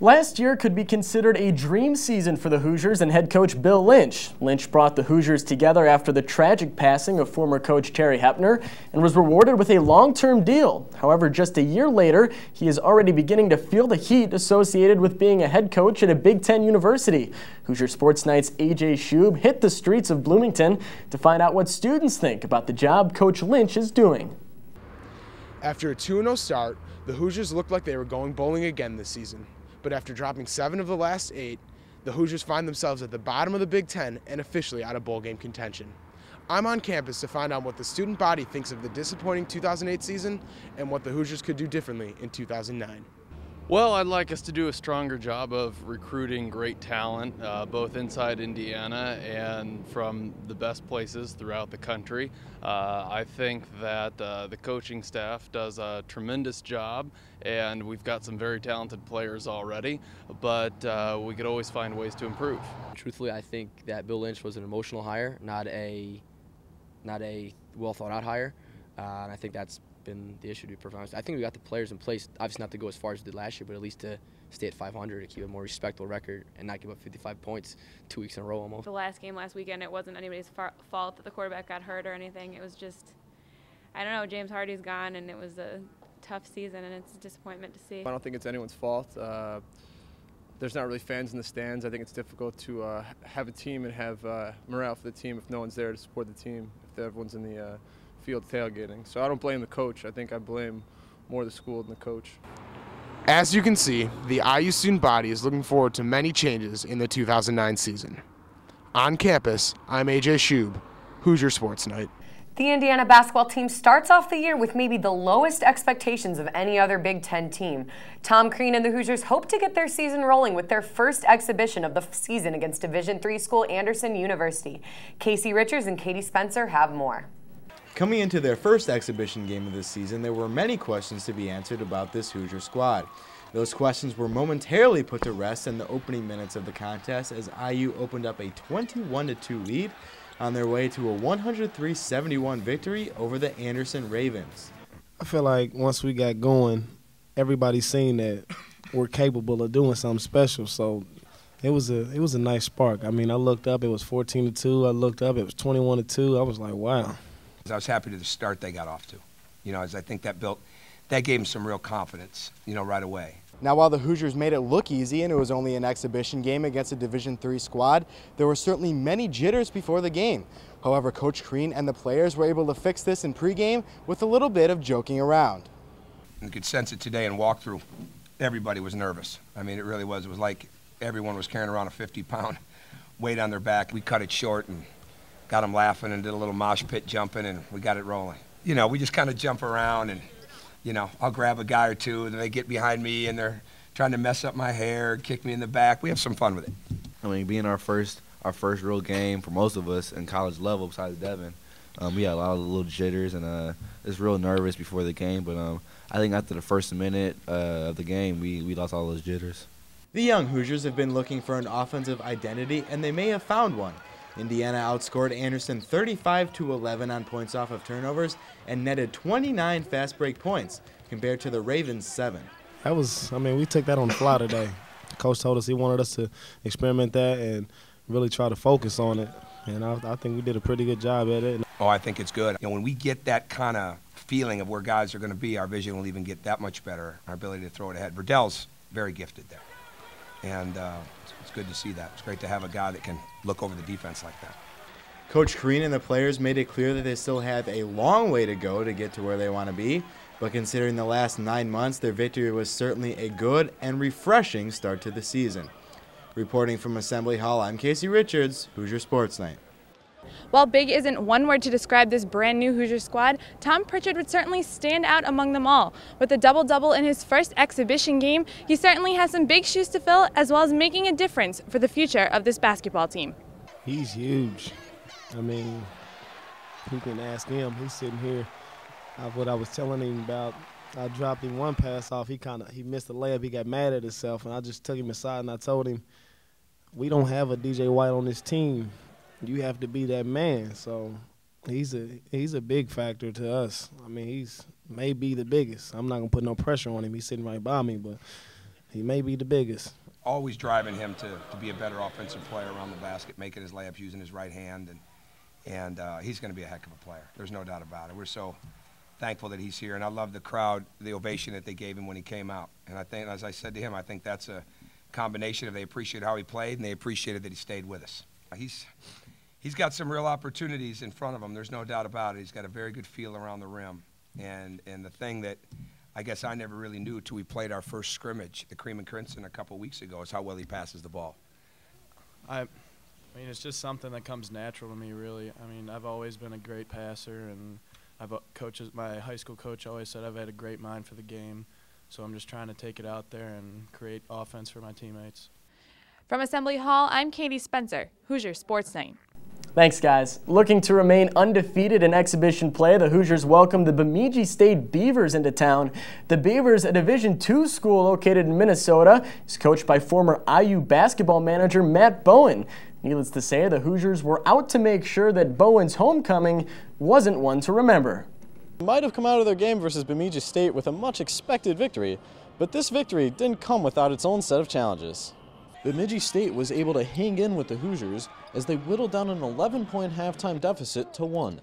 Last year could be considered a dream season for the Hoosiers and head coach Bill Lynch. Lynch brought the Hoosiers together after the tragic passing of former coach Terry Hepner and was rewarded with a long-term deal. However, just a year later, he is already beginning to feel the heat associated with being a head coach at a Big Ten university. Hoosier Sports Night's Schub hit the streets of Bloomington to find out what students think about the job Coach Lynch is doing. After a 2-0 start, the Hoosiers looked like they were going bowling again this season. But after dropping 7 of the last 8, the Hoosiers find themselves at the bottom of the Big Ten and officially out of bowl game contention. I'm on campus to find out what the student body thinks of the disappointing 2008 season and what the Hoosiers could do differently in 2009. Well, I'd like us to do a stronger job of recruiting great talent, both inside Indiana and from the best places throughout the country. I think that the coaching staff does a tremendous job, and we've got some very talented players already, but we could always find ways to improve. Truthfully, I think that Bill Lynch was an emotional hire, not a well thought out hire, and I think that's been the issue, to be perfectly honest. I think we got the players in place, obviously not to go as far as we did last year, but at least to stay at 500, to keep a more respectable record and not give up 55 points 2 weeks in a row almost. The last game last weekend, it wasn't anybody's fault that the quarterback got hurt or anything. It was just, I don't know, James Hardy's gone, and it was a tough season, and it's a disappointment to see. I don't think it's anyone's fault. There's not really fans in the stands. I think it's difficult to have a team and have morale for the team if no one's there to support the team, if everyone's in the field tailgating. So I don't blame the coach. I think I blame more the school than the coach. As you can see, the IU student body is looking forward to many changes in the 2009 season. On campus, I'm Schub, Hoosier Sports Night. The Indiana basketball team starts off the year with maybe the lowest expectations of any other Big Ten team. Tom Crean and the Hoosiers hope to get their season rolling with their first exhibition of the season against Division III school Anderson University. Casey Richards and Katie Spencer have more. Coming into their first exhibition game of this season, there were many questions to be answered about this Hoosier squad. Those questions were momentarily put to rest in the opening minutes of the contest as IU opened up a 21-2 lead on their way to a 103-71 victory over the Anderson Ravens. I feel like once we got going, everybody's seen that we're capable of doing something special, so it was a nice spark. I mean, I looked up, it was 14-2. I looked up, it was 21-2. I was like, wow. I was happy to the start they got off to. As I think that gave them some real confidence, right away. Now, while the Hoosiers made it look easy and it was only an exhibition game against a Division III squad, there were certainly many jitters before the game. However, Coach Crean and the players were able to fix this in pregame with a little bit of joking around. You could sense it today in walkthrough. Everybody was nervous. I mean, it really was. It was like everyone was carrying around a 50-pound weight on their back. We cut it short and got them laughing and did a little mosh pit jumping, and we got it rolling. We just kind of jump around, and, I'll grab a guy or two, and they get behind me, and they're trying to mess up my hair, kick me in the back. We have some fun with it. I mean, being our first real game for most of us in college level besides Devin, we had a lot of little jitters, and it's real nervous before the game, but I think after the first minute of the game, we lost all those jitters. The young Hoosiers have been looking for an offensive identity, and they may have found one. Indiana outscored Anderson 35-11 on points off of turnovers and netted 29 fast break points compared to the Ravens' 7. We took that on the fly today. Coach told us he wanted us to experiment that and really try to focus on it, and I think we did a pretty good job at it. Oh, I think it's good. When we get that kind of feeling of where guys are going to be, our vision will even get that much better, our ability to throw it ahead. Verdell's very gifted there. And it's good to see that. It's great to have a guy that can look over the defense like that. Coach Crean and the players made it clear that they still have a long way to go to get to where they want to be, but considering the last 9 months, their victory was certainly a good and refreshing start to the season. Reporting from Assembly Hall, I'm Casey Richards, Hoosier Sports Night. While big isn't one word to describe this brand new Hoosier squad, Tom Pritchard would certainly stand out among them all. With a double-double in his first exhibition game, he certainly has some big shoes to fill, as well as making a difference for the future of this basketball team. He's huge. I mean, you can ask him. He's sitting here. What I was telling him about, I dropped him one pass off. He missed the layup. He got mad at himself, and I just took him aside and I told him, we don't have a DJ White on this team. You have to be that man. So he's a big factor to us. I mean, he's maybe the biggest. I'm not gonna put no pressure on him. He's sitting right by me, but He may be the biggest. Always driving him to be a better offensive player around the basket, making his layups using his right hand, and he's going to be a heck of a player. There's no doubt about it. We're so thankful that he's here, and I love the crowd, the ovation that they gave him when he came out. And I think, as I said to him, I think that's a combination of they appreciate how he played and they appreciated that he stayed with us. He's got some real opportunities in front of him. There's no doubt about it. He's got a very good feel around the rim, and the thing that I guess I never really knew till we played our first scrimmage, the Cream and Crimson, a couple weeks ago, is how well he passes the ball. I mean, it's just something that comes natural to me, really. I mean, I've always been a great passer, and my high school coach always said I've had a great mind for the game. So I'm just trying to take it out there and create offense for my teammates. From Assembly Hall, I'm Katie Spencer, Hoosier Sports Night. Thanks, guys. Looking to remain undefeated in exhibition play, the Hoosiers welcomed the Bemidji State Beavers into town. The Beavers, a Division II school located in Minnesota, is coached by former IU basketball manager Matt Bowen. Needless to say, the Hoosiers were out to make sure that Bowen's homecoming wasn't one to remember. Might have come out of their game versus Bemidji State with a much expected victory, but this victory didn't come without its own set of challenges. Bemidji State was able to hang in with the Hoosiers as they whittled down an 11-point halftime deficit to 1.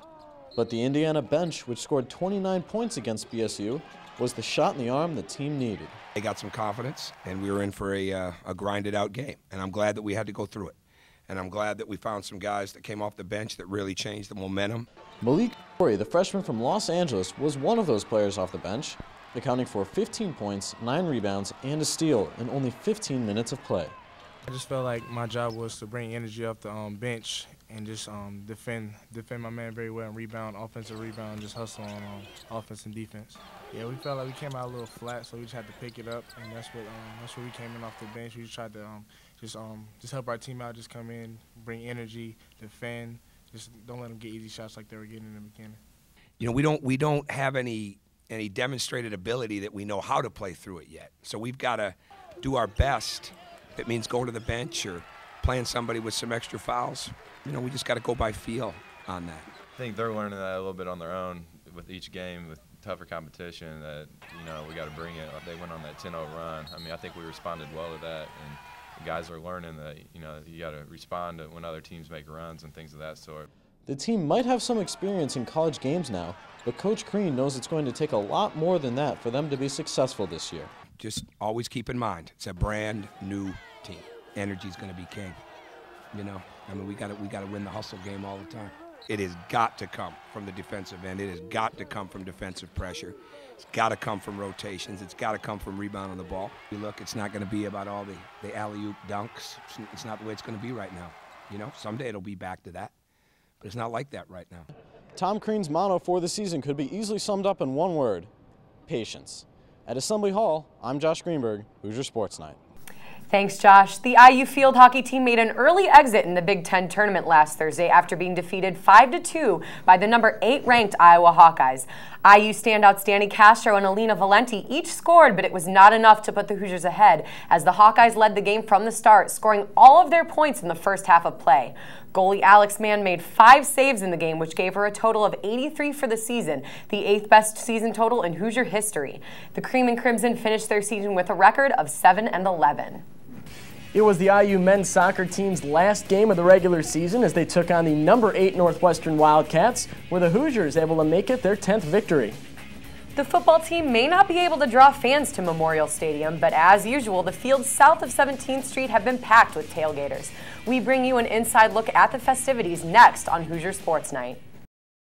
But the Indiana bench, which scored 29 points against BSU, was the shot in the arm the team needed. They got some confidence, and we were in for a grinded-out game, and I'm glad that we had to go through it. And I'm glad that we found some guys that came off the bench that really changed the momentum. Malik Corey, the freshman from Los Angeles, was one of those players off the bench, accounting for 15 points, 9 rebounds, and a steal in only 15 minutes of play. I just felt like my job was to bring energy off the bench and just defend my man very well and rebound, offensive rebound, just hustle on offense and defense. Yeah, we felt like we came out a little flat, so we just had to pick it up, and that's what we came in off the bench. We just tried to just help our team out, just come in, bring energy, defend, just don't let them get easy shots like they were getting in the beginning. You know, we don't have any demonstrated ability that we know how to play through it yet. So we've got to do our best. If it means going to the bench or playing somebody with some extra fouls, you know, we just got to go by feel on that. I think they're learning that a little bit on their own with each game, with tougher competition, that, you know, we got to bring it. They went on that 10-0 run. I mean, I think we responded well to that, and the guys are learning that, you know, you got to respond to when other teams make runs and things of that sort. The team might have some experience in college games now, but Coach Green knows it's going to take a lot more than that for them to be successful this year. Just always keep in mind, it's a brand new team. Energy's going to be king. You know, I mean, we got to win the hustle game all the time. It has got to come from the defensive end. It has got to come from defensive pressure. It's got to come from rotations. It's got to come from rebounding the ball. You look, it's not going to be about all the alley-oop dunks. It's not the way it's going to be right now. You know, someday it'll be back to that, but it's not like that right now. Tom Crean's motto for the season could be easily summed up in one word: patience. At Assembly Hall, I'm Josh Greenberg, Hoosier Sports Night. Thanks, Josh. The IU field hockey team made an early exit in the Big Ten tournament last Thursday after being defeated 5-2 by the number 8 ranked Iowa Hawkeyes. IU standouts Danny Castro and Alina Valenti each scored, but it was not enough to put the Hoosiers ahead as the Hawkeyes led the game from the start, scoring all of their points in the first half of play. Goalie Alex Mann made 5 saves in the game, which gave her a total of 83 for the season, the 8th best season total in Hoosier history. The Cream and Crimson finished their season with a record of 7-11. It was the IU men's soccer team's last game of the regular season as they took on the number 8 Northwestern Wildcats, where the Hoosiers able to make it their 10th victory. The football team may not be able to draw fans to Memorial Stadium, but as usual, the fields south of 17th Street have been packed with tailgaters. We bring you an inside look at the festivities next on Hoosier Sports Night.